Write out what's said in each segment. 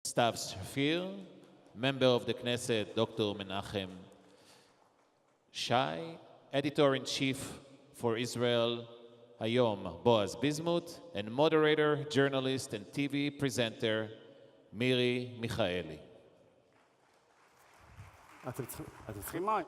Stav Shaffir, member of the Knesset, Dr. Nachman Shai, editor-in-chief for Israel Hayom, Boaz Bismuth, and moderator, journalist, and TV presenter, Miri Michaeli. אתם צריכים מים.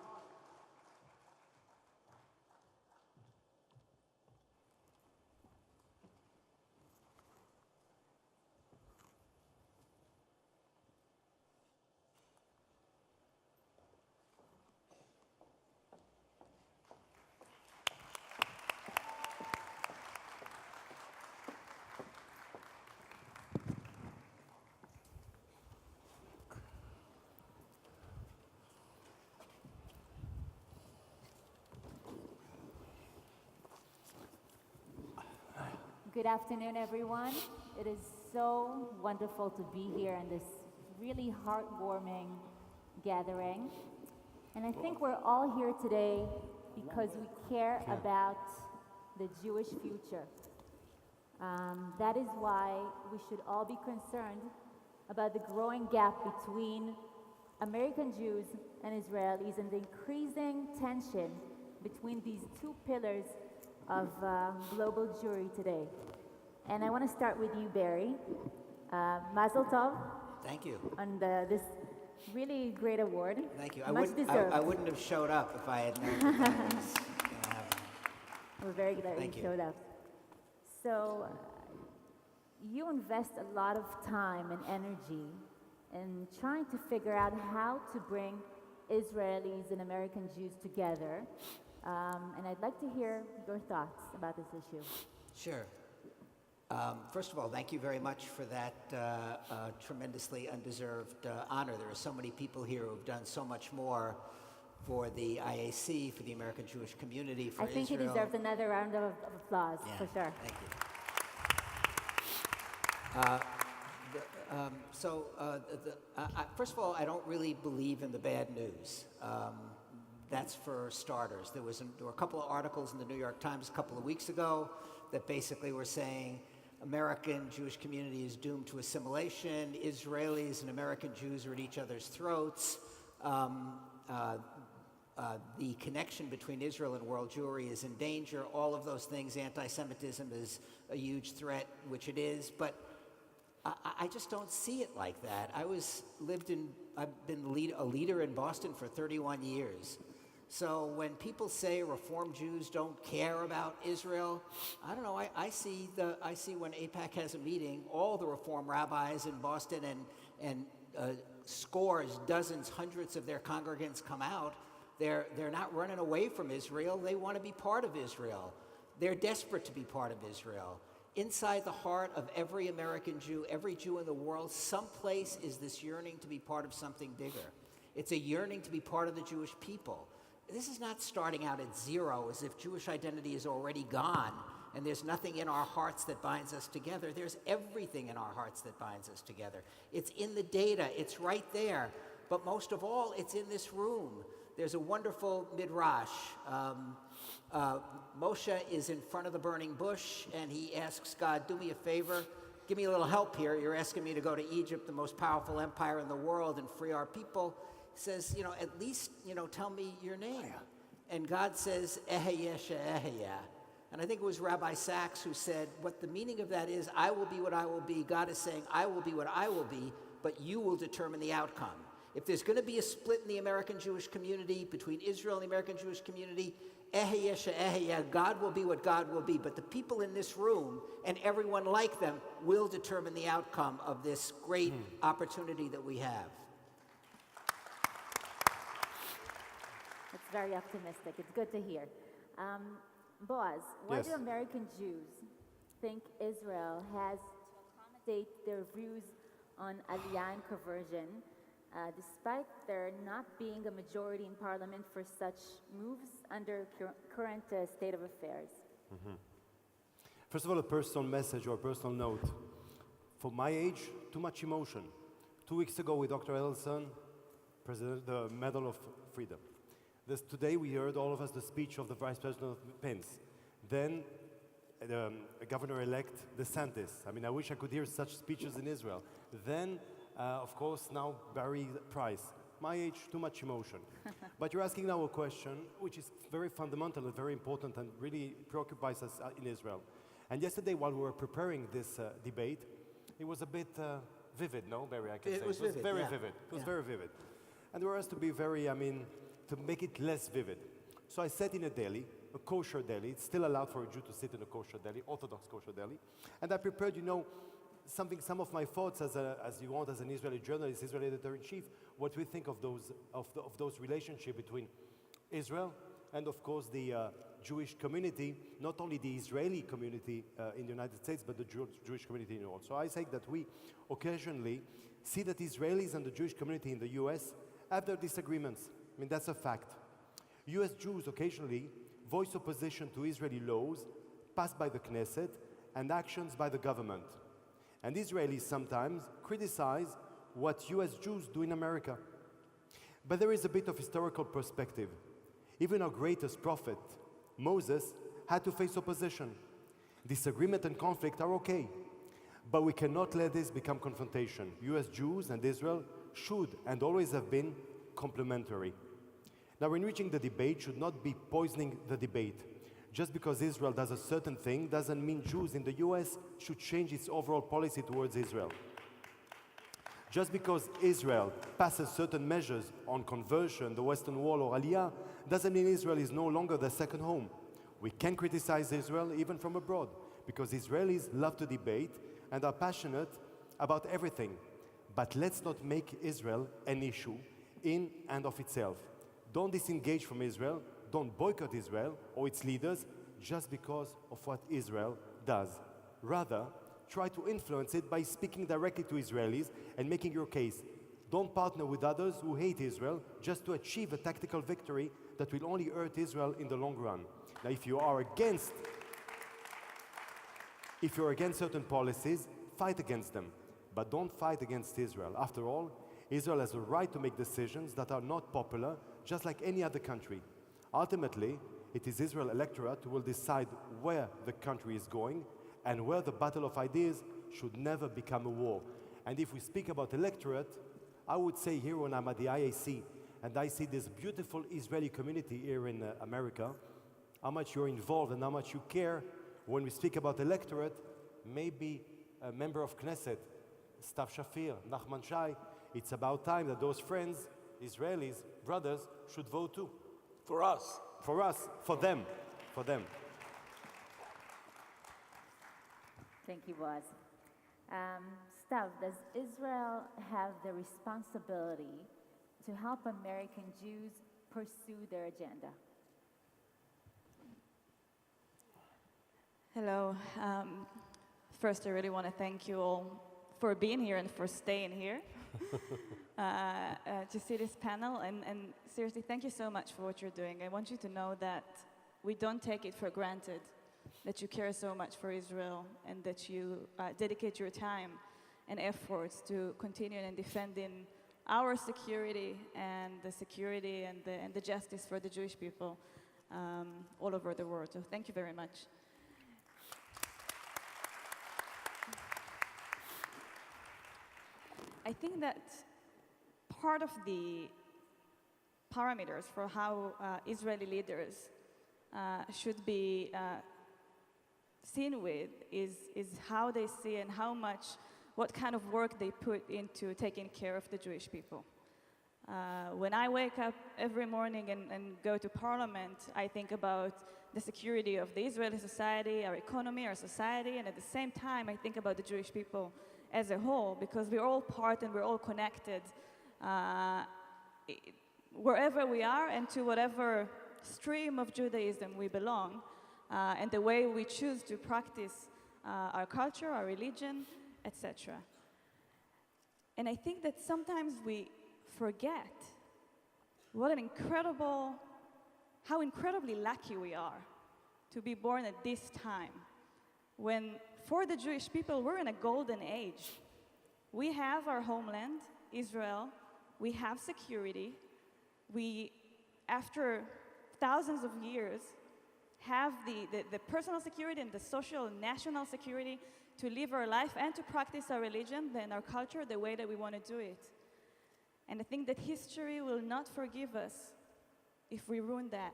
Good afternoon, everyone. It is so wonderful to be here in this really heartwarming gathering. And I think we're all here today because we care about the Jewish future. That is why we should all be concerned about the growing gap between American Jews and Israelis and the increasing tension between these two pillars of global Jewry today. And I want to start with you, Barry. Mazel Tov. Thank you. On this really great award. Thank you. Much deserved. I wouldn't have showed up if I had known that was going to happen. We're very glad Thank you you. showed up. So you invest a lot of time and energy in trying to figure out how to bring Israelis and American Jews together. And I'd like to hear your thoughts about this issue. Sure. First of all, thank you very much for that tremendously undeserved honor. There are so many people here who have done so much more for the IAC, for the American Jewish community, for Israel. I think he deserves another round of applause, Yeah, for sure. Thank you. First of all, I don't really believe in the bad news. That's for starters. There were a couple of articles in the New York Times a couple of weeks ago that basically were saying American Jewish community is doomed to assimilation. Israelis and American Jews are at each other's throats. The connection between Israel and world Jewry is in danger. All of those things, anti-Semitism is a huge threat, which it is. But I just don't see it like that. I've been a leader in Boston for 31 years. So when people say Reform Jews don't care about Israel, I don't know. I see when AIPAC has a meeting, all the Reform rabbis in Boston and scores, dozens, hundreds of their congregants come out. They're not running away from Israel. They want to be part of Israel. They're desperate to be part of Israel. Inside the heart of every American Jew, every Jew in the world, someplace is this yearning to be part of something bigger. It's a yearning to be part of the Jewish people. This is not starting out at zero as if Jewish identity is already gone and there's nothing in our hearts that binds us together. There's everything in our hearts that binds us together. It's in the data. It's right there. But most of all, it's in this room. There's a wonderful midrash. Moshe is in front of the burning bush, and he asks God, do me a favor, give me a little help here. You're asking me to go to Egypt, the most powerful empire in the world, and free our people. He says, at least, tell me your name. And God says, Eheyeh she'eheyeh. And I think it was Rabbi Sachs who said, what the meaning of that is, I will be what I will be. God is saying, I will be what I will be, but you will determine the outcome. If there's going to be a split in the American Jewish community between Israel and the American Jewish community, Eheyeh she'eheyeh, God will be what God will be. But the people in this room and everyone like them will determine the outcome of this great opportunity that we have. It's very optimistic. It's good to hear. Boaz, why Yes. do American Jews think Israel has to accommodate their views on Aliyah and conversion, despite there not being a majority in parliament for such moves under current state of affairs? First of all, a personal message or a personal note. For my age, too much emotion. 2 weeks ago with Dr. Edelson, President, the Medal of Freedom. Today we heard, all of us, the speech of the Vice President Pence. Then Governor-elect DeSantis. I mean, I wish I could hear such speeches in Israel. Then Of course, now Barry Price. My age, too much emotion. But you're asking now a question which is very fundamental and very important and really preoccupies us in Israel. And yesterday, while we were preparing this debate, it was a bit vivid, no, Barry, I can say. It was vivid, very yeah. vivid. It was Yeah. very vivid. And there was to be very, to make it less vivid. So I sat in a deli, a kosher deli. It's still allowed for a Jew to sit in a kosher deli, Orthodox kosher deli. And I prepared, some of my thoughts as an Israeli journalist, Israeli editor-in-chief, what we think of those relationships between Israel and, of course, the Jewish community, not only the Israeli community in the United States, but the Jewish community in the world. So I say that we occasionally see that Israelis and the Jewish community in the US have their disagreements. That's a fact. US Jews occasionally voice opposition to Israeli laws passed by the Knesset and actions by the government. And Israelis sometimes criticize what US Jews do in America. But there is a bit of historical perspective. Even our greatest prophet, Moses, had to face opposition. Disagreement and conflict are okay, but we cannot let this become confrontation. US Jews and Israel should and always have been complementary. Now, enriching the debate should not be poisoning the debate. Just because Israel does a certain thing doesn't mean Jews in the US should change its overall policy towards Israel. Just because Israel passes certain measures on conversion, the Western Wall or Aliyah, doesn't mean Israel is no longer their second home. We can criticize Israel even from abroad, because Israelis love to debate and are passionate about everything. But let's not make Israel an issue in and of itself. Don't disengage from Israel, don't boycott Israel or its leaders just because of what Israel does. Rather, try to influence it by speaking directly to Israelis and making your case. Don't partner with others who hate Israel just to achieve a tactical victory that will only hurt Israel in the long run. Now, if you're against certain policies, fight against them. But don't fight against Israel. After all, Israel has a right to make decisions that are not popular, just like any other country. Ultimately, it is Israel electorate who will decide where the country is going and where the battle of ideas should never become a war. And if we speak about electorate, I would say here when I'm at the IAC and I see this beautiful Israeli community here in America, how much you're involved and how much you care when we speak about electorate, maybe a member of Knesset, Stav Shaffir, Nachman Shai, it's about time that those friends, Israelis, brothers, should vote too. For us. For us, for them, for them. Thank you, Boaz. Stav, does Israel have the responsibility to help American Jews pursue their agenda? Hello. First, I really want to thank you all for being here and for staying here to see this panel. And seriously, thank you so much for what you're doing. I want you to know that we don't take it for granted that you care so much for Israel and that you dedicate your time and efforts to continue in defending our security and the security and the justice for the Jewish people all over the world. So thank you very much. I think that part of the parameters for how Israeli leaders should be seen with is how they see and what kind of work they put into taking care of the Jewish people. When I wake up every morning and go to parliament, I think about the security of the Israeli society, our economy, our society, and at the same time, I think about the Jewish people as a whole, because we're all part and we're all connected wherever we are and to whatever stream of Judaism we belong, and the way we choose to practice our culture, our religion, etc. And I think that sometimes we forget how incredibly lucky we are to be born at this time, when for the Jewish people, we're in a golden age. We have our homeland, Israel. We have security. We, after thousands of years, have the personal security and the social and national security to live our life and to practice our religion and our culture the way that we want to do it. And I think that history will not forgive us if we ruin that.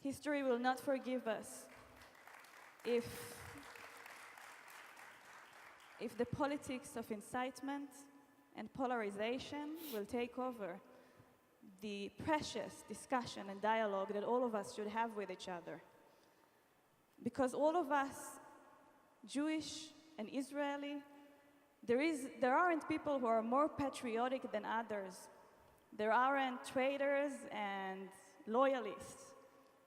History will not forgive us if the politics of incitement and polarization will take over the precious discussion and dialogue that all of us should have with each other. Because all of us, Jewish and Israeli, there aren't people who are more patriotic than others. There aren't traitors and loyalists.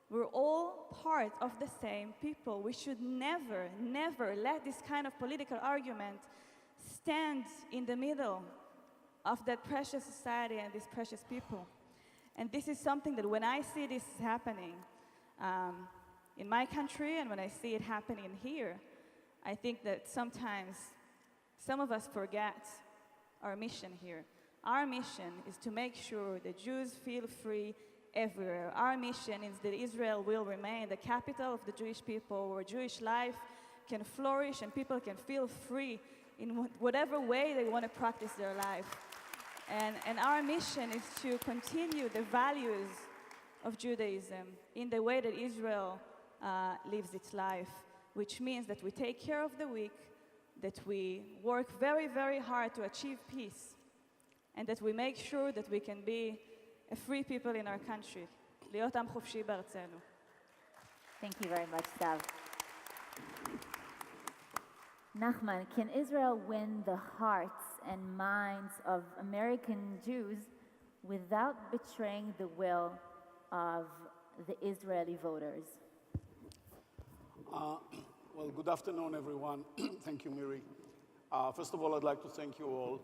We're all part of the same people. We should never, never let this kind of political argument stand in the middle of that precious society and these precious people. And this is something that when I see this happening in my country and when I see it happening here, I think that sometimes some of us forget our mission here. Our mission is to make sure that Jews feel free everywhere. Our mission is that Israel will remain the capital of the Jewish people, where Jewish life can flourish and people can feel free in whatever way they want to practice their life. And our mission is to continue the values of Judaism in the way that Israel lives its life, which means that we take care of the weak, that we work very, very hard to achieve peace, and that we make sure that we can be a free people in our country. להיות עם חופשי בארצנו. Thank you very much, Stav. Nachman, can Israel win the hearts and minds of American Jews without betraying the will of the Israeli voters? Well, good afternoon, everyone. Thank you, Miri. First of all, I'd like to thank you all.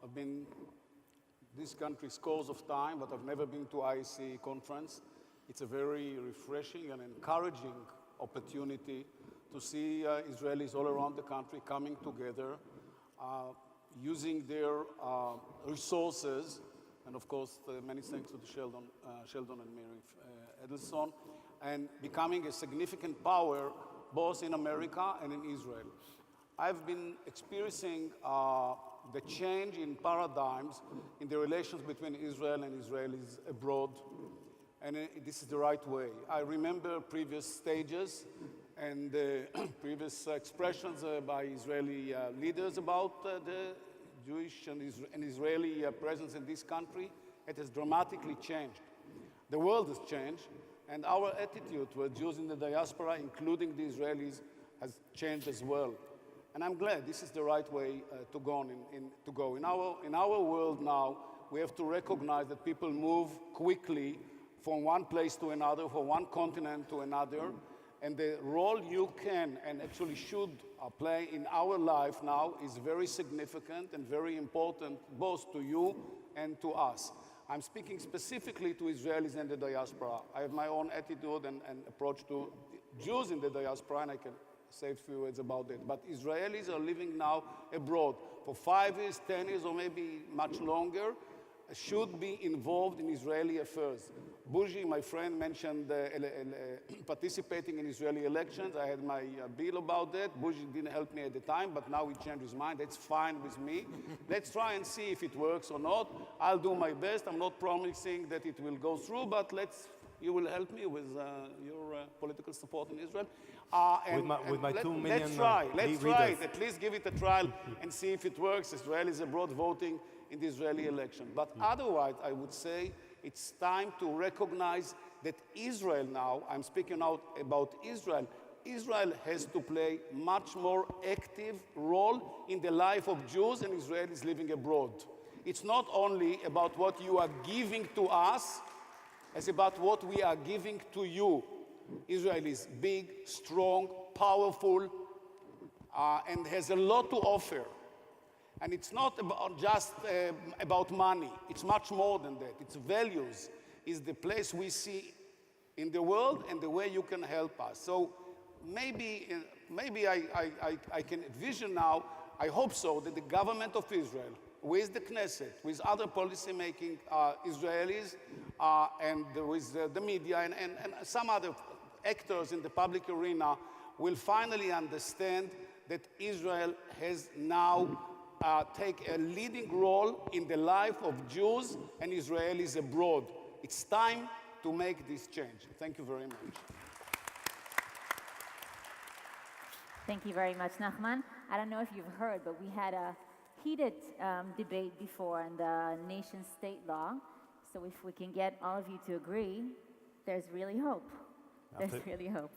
I've been this country scores of time, but I've never been to IAC conference. It's a very refreshing and encouraging opportunity to see Israelis all around the country coming together, using their resources, and of course, many thanks to Sheldon and Miri Edelson, and becoming a significant power both in America and in Israel. I've been experiencing the change in paradigms in the relations between Israel and Israelis abroad, and this is the right way. I remember previous stages and previous expressions by Israeli leaders about the Jewish and Israeli presence in this country. It has dramatically changed. The world has changed, and our attitude toward Jews in the diaspora, including the Israelis, has changed as well. And I'm glad this is the right way to go. In our world now, we have to recognize that people move quickly from one place to another, from one continent to another, and the role you can and actually should play in our life now is very significant and very important, both to you and to us. I'm speaking specifically to Israelis in the diaspora. I have my own attitude and approach to Jews in the diaspora, and I can say a few words about that. But Israelis are living now abroad for 5 years, 10 years, or maybe much longer, should be involved in Israeli affairs. Bougie, my friend, mentioned participating in Israeli elections. I had my bill about that. Bougie didn't help me at the time, but now he changed his mind. That's fine with me. Let's try and see if it works or not. I'll do my best. I'm not promising that it will go through, but you will help me with your political support in Israel. With my 2 million let's try readers. it. At least give it a trial and see if it works. Israelis abroad voting in the Israeli election. But otherwise, I would say it's time to recognize that Israel now, I'm speaking now about Israel, Israel has to play much more active role in the life of Jews and Israelis living abroad. It's not only about what you are giving to us, it's about what we are giving to you. Israel is big, strong, powerful, and has a lot to offer. And it's not just about money. It's much more than that. It's values. It's the place we see in the world and the way you can help us. So maybe I can envision now, I hope so, that the government of Israel, with the Knesset, with other policy-making Israelis, and with the media and some other actors in the public arena, will finally understand that Israel has now take a leading role in the life of Jews and Israelis abroad. It's time to make this change. Thank you very much. Thank you very much, Nachman. I don't know if you've heard, but we had a heated debate before on the nation-state law. So if we can get all of you to agree, there's really hope. There's really hope.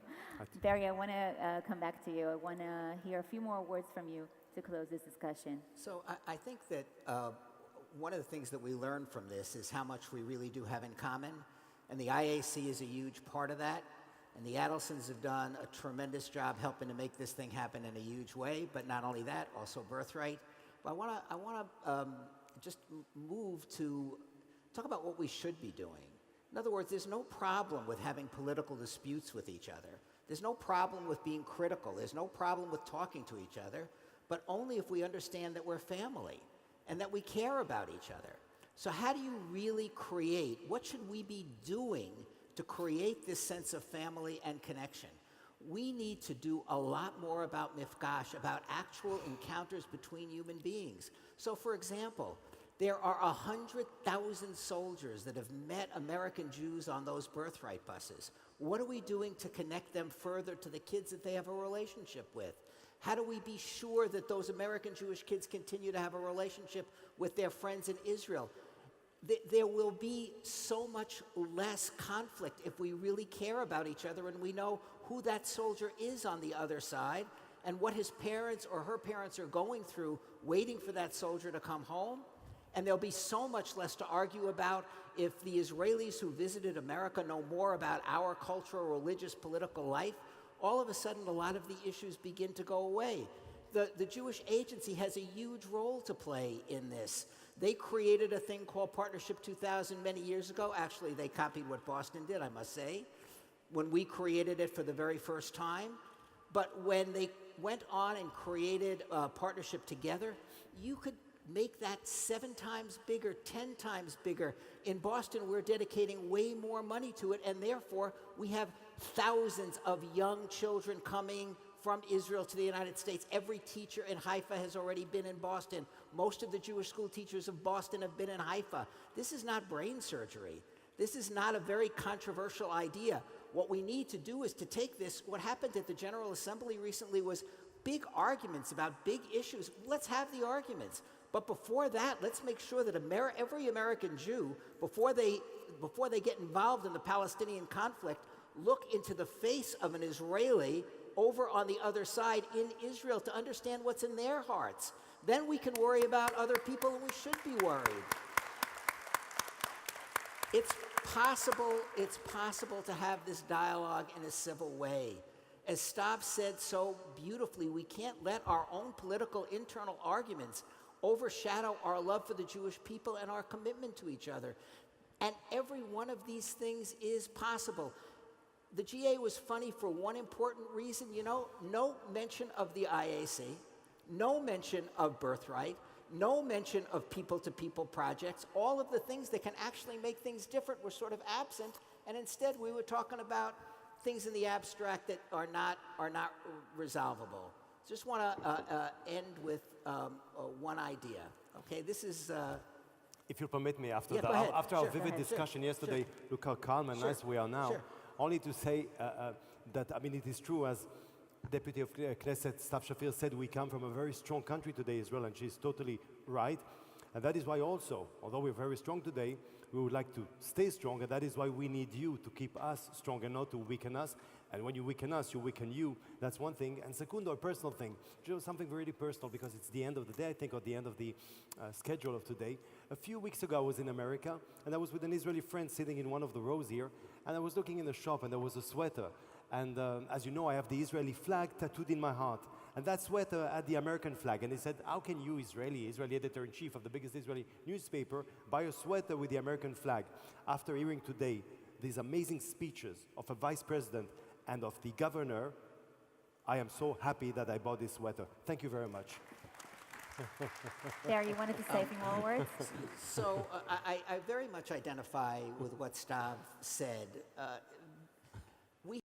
Barry, I want to come back to you. I want to hear a few more words from you to close this discussion. So I think that one of the things that we learn from this is how much we really do have in common. And the IAC is a huge part of that. And the Adelsons have done a tremendous job helping to make this thing happen in a huge way. But not only that, also Birthright. But I want to just move to talk about what we should be doing. In other words, there's no problem with having political disputes with each other. There's no problem with being critical. There's no problem with talking to each other, but only if we understand that we're family and that we care about each other. So how do you really create, what should we be doing to create this sense of family and connection? We need to do a lot more about mifgash, about actual encounters between human beings. So for example, there are 100,000 soldiers that have met American Jews on those Birthright buses. What are we doing to connect them further to the kids that they have a relationship with? How do we be sure that those American Jewish kids continue to have a relationship with their friends in Israel? There will be so much less conflict if we really care about each other and we know who that soldier is on the other side and what his parents or her parents are going through waiting for that soldier to come home. And there'll be so much less to argue about if the Israelis who visited America know more about our cultural, religious, political life. All of a sudden, a lot of the issues begin to go away. The Jewish Agency has a huge role to play in this. They created a thing called Partnership 2000 many years ago. Actually, they copied what Boston did, I must say, when we created it for the very first time. But when they went on and created a partnership together, you could make that 7 times bigger, 10 times bigger. In Boston, we're dedicating way more money to it, and therefore, we have thousands of young children coming from Israel to the United States. Every teacher in Haifa has already been in Boston. Most of the Jewish school teachers of Boston have been in Haifa. This is not brain surgery. This is not a very controversial idea. What we need to do is to take this. What happened at the General Assembly recently was big arguments about big issues. Let's have the arguments. But before that, let's make sure that every American Jew, before they get involved in the Palestinian conflict, look into the face of an Israeli over on the other side in Israel to understand what's in their hearts. Then we can worry about other people, and we should be worried. It's possible to have this dialogue in a civil way. As Stav said so beautifully, we can't let our own political internal arguments overshadow our love for the Jewish people and our commitment to each other. And every one of these things is possible. The GA was funny for one important reason, no mention of the IAC, no mention of Birthright, no mention of people-to-people projects. All of the things that can actually make things different were sort of absent, and instead we were talking about things in the abstract that are not resolvable. Just want to end with one idea. Okay, this is. If you'll permit me, after Sure, our vivid discussion yesterday, look how calm and nice we are now. Sure. Only to say that, it is true, as Deputy of Knesset Stav Shaffir said, we come from a very strong country today, Israel, and she's totally right. And that is why also, although we're very strong today, we would like to stay strong, and that is why we need you to keep us strong and not to weaken us. And when you weaken us, you weaken you. That's one thing. And secundo, a personal thing, something really personal, because it's the end of the day, I think, or the end of the schedule of today. A few weeks ago, I was in America, and I was with an Israeli friend sitting in one of the rows here, and I was looking in the shop, and there was a sweater. And as you know, I have the Israeli flag tattooed in my heart. And that sweater had the American flag. And he said, how can you, Israeli editor-in-chief of the biggest Israeli newspaper, buy a sweater with the American flag? After hearing today these amazing speeches of a vice president and of the governor, I am so happy that I bought this sweater. Thank you very much. There, you wanted to say a few more words? So I very much identify with what Stav said.